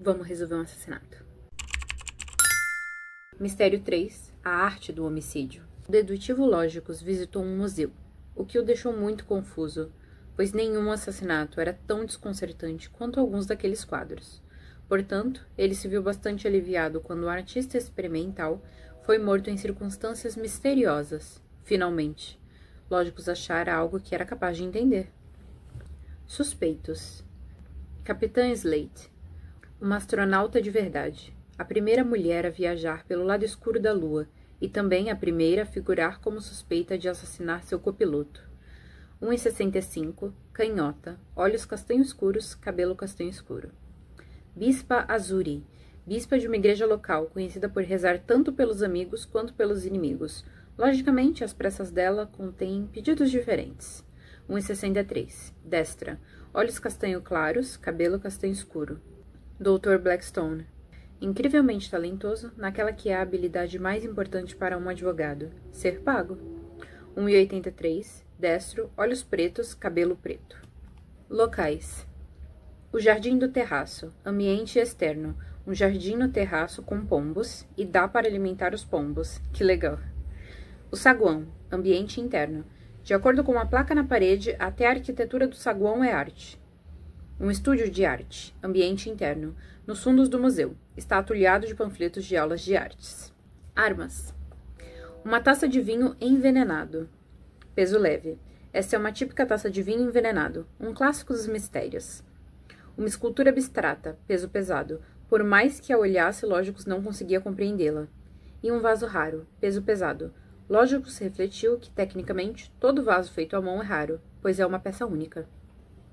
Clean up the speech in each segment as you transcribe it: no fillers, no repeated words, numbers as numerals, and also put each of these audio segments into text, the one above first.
Vamos resolver um assassinato. Mistério 3. A arte do homicídio. O dedutivo Lógicos visitou um museu, o que o deixou muito confuso, pois nenhum assassinato era tão desconcertante quanto alguns daqueles quadros. Portanto, ele se viu bastante aliviado quando o artista experimental foi morto em circunstâncias misteriosas. Finalmente, Lógicos achara algo que era capaz de entender. Suspeitos. Capitã Slate, uma astronauta de verdade, a primeira mulher a viajar pelo lado escuro da Lua e também a primeira a figurar como suspeita de assassinar seu copiloto. 1,65, canhota, olhos castanho escuros, cabelo castanho escuro. Bispa Azuri, bispa de uma igreja local, conhecida por rezar tanto pelos amigos quanto pelos inimigos. Logicamente, as preces dela contêm pedidos diferentes. 1,63, destra, olhos castanho claros, cabelo castanho escuro. Dr. Blackstone, incrivelmente talentoso naquela que é a habilidade mais importante para um advogado, ser pago. 1,83, destro, olhos pretos, cabelo preto. Locais. O jardim do terraço, ambiente externo, um jardim no terraço com pombos, e dá para alimentar os pombos, que legal. O saguão, ambiente interno. De acordo com uma placa na parede, até a arquitetura do saguão é arte. Um estúdio de arte, ambiente interno, nos fundos do museu. Está atulhado de panfletos de aulas de artes. Armas. Uma taça de vinho envenenado. Peso leve. Essa é uma típica taça de vinho envenenado, um clássico dos mistérios. Uma escultura abstrata, peso pesado. Por mais que a olhasse, Lógicos não conseguia compreendê-la. E um vaso raro, peso pesado. Lógicos refletiu que, tecnicamente, todo vaso feito à mão é raro, pois é uma peça única.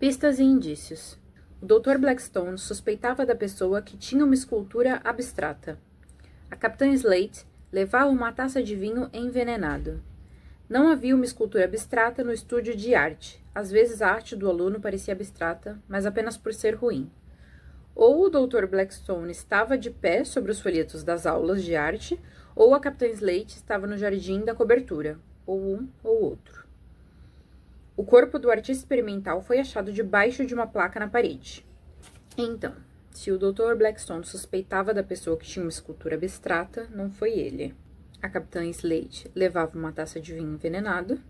Pistas e indícios. O Dr. Blackstone suspeitava da pessoa que tinha uma escultura abstrata. A Capitã Slate levava uma taça de vinho envenenado. Não havia uma escultura abstrata no estúdio de arte. Às vezes a arte do aluno parecia abstrata, mas apenas por ser ruim. Ou o Dr. Blackstone estava de pé sobre os folhetos das aulas de arte, ou a Capitã Slate estava no jardim da cobertura, ou um ou outro. O corpo do artista experimental foi achado debaixo de uma placa na parede. Então, se o Dr. Blackstone suspeitava da pessoa que tinha uma escultura abstrata, não foi ele. A Capitã Slate levava uma taça de vinho envenenado.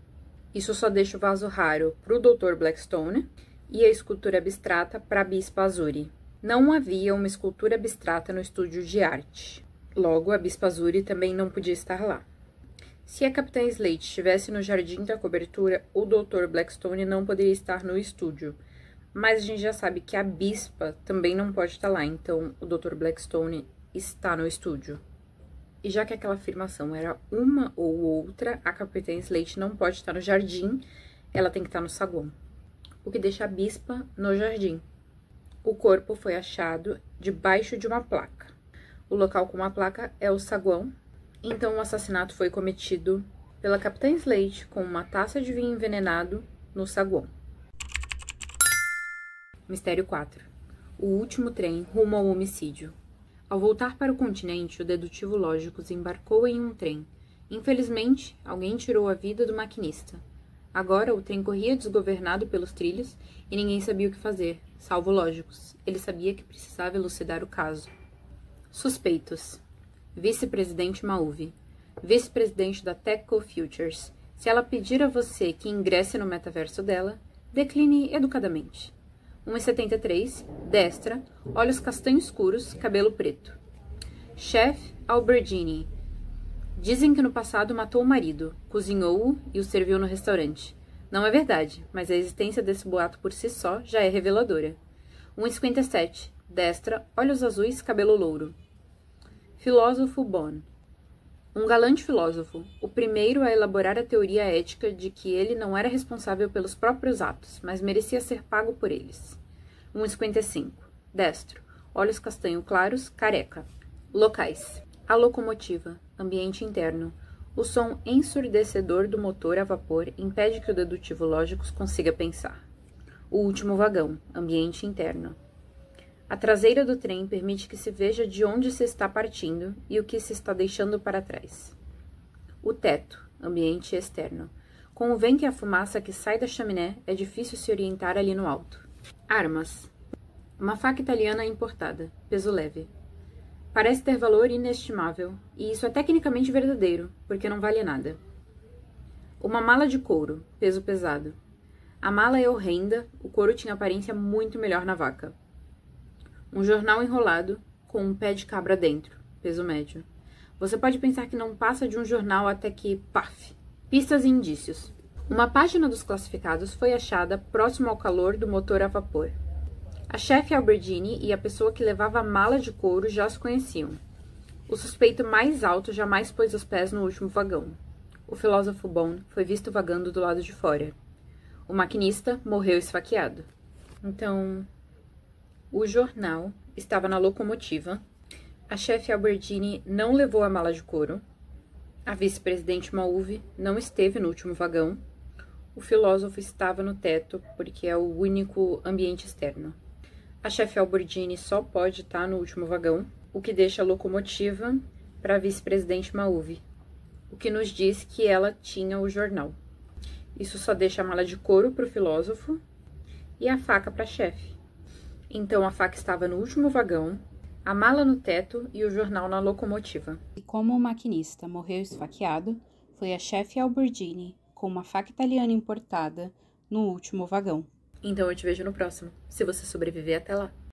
Isso só deixa o vaso raro para o Dr. Blackstone e a escultura abstrata para a Bispa Azuri. Não havia uma escultura abstrata no estúdio de arte. Logo, a Bispa Azuri também não podia estar lá. Se a Capitã Slate estivesse no jardim da cobertura, o Dr. Blackstone não poderia estar no estúdio. Mas a gente já sabe que a Bispa também não pode estar lá, então o Dr. Blackstone está no estúdio. E já que aquela afirmação era uma ou outra, a Capitã Slate não pode estar no jardim, ela tem que estar no saguão. O que deixa a Bispa no jardim. O corpo foi achado debaixo de uma placa. O local com a placa é o saguão. Então, o assassinato foi cometido pela Capitã Slate com uma taça de vinho envenenado no saguão. Mistério 4. O último trem rumo ao homicídio. Ao voltar para o continente, o dedutivo Lógicos embarcou em um trem. Infelizmente, alguém tirou a vida do maquinista. Agora, o trem corria desgovernado pelos trilhos e ninguém sabia o que fazer, salvo Lógicos. Ele sabia que precisava elucidar o caso. Suspeitos. Vice-presidente Mauve, vice-presidente da Techco Futures. Se ela pedir a você que ingresse no metaverso dela, decline educadamente. 1,73, destra, olhos castanho escuros, cabelo preto. Chef Albertini. Dizem que no passado matou o marido, cozinhou-o e o serviu no restaurante. Não é verdade, mas a existência desse boato por si só já é reveladora. 1,57, destra, olhos azuis, cabelo louro. Filósofo Bon. Um galante filósofo, o primeiro a elaborar a teoria ética de que ele não era responsável pelos próprios atos, mas merecia ser pago por eles. 1,55. Destro. Olhos castanho claros, careca. Locais. A locomotiva. Ambiente interno. O som ensurdecedor do motor a vapor impede que o dedutivo Lógicos consiga pensar. O último vagão. Ambiente interno. A traseira do trem permite que se veja de onde se está partindo e o que se está deixando para trás. O teto, ambiente externo. Com o vento e a fumaça que sai da chaminé, é difícil se orientar ali no alto. Armas. Uma faca italiana importada, peso leve. Parece ter valor inestimável, e isso é tecnicamente verdadeiro, porque não vale nada. Uma mala de couro, peso pesado. A mala é horrenda, o couro tinha aparência muito melhor na vaca. Um jornal enrolado, com um pé de cabra dentro, peso médio. Você pode pensar que não passa de um jornal até que, paf! Pistas e indícios. Uma página dos classificados foi achada próximo ao calor do motor a vapor. A chefe Albertini e a pessoa que levava a mala de couro já se conheciam. O suspeito mais alto jamais pôs os pés no último vagão. O filósofo Bond foi visto vagando do lado de fora. O maquinista morreu esfaqueado. Então, o jornal estava na locomotiva. A chefe Albertini não levou a mala de couro. A vice-presidente Mauve não esteve no último vagão. O filósofo estava no teto, porque é o único ambiente externo. A chefe Albertini só pode estar no último vagão, o que deixa a locomotiva para a vice-presidente Mauve, o que nos diz que ela tinha o jornal. Isso só deixa a mala de couro para o filósofo e a faca para a chefe. Então a faca estava no último vagão, a mala no teto e o jornal na locomotiva. E como o maquinista morreu esfaqueado, foi a chefe Albertini com uma faca italiana importada no último vagão. Então eu te vejo no próximo, se você sobreviver até lá.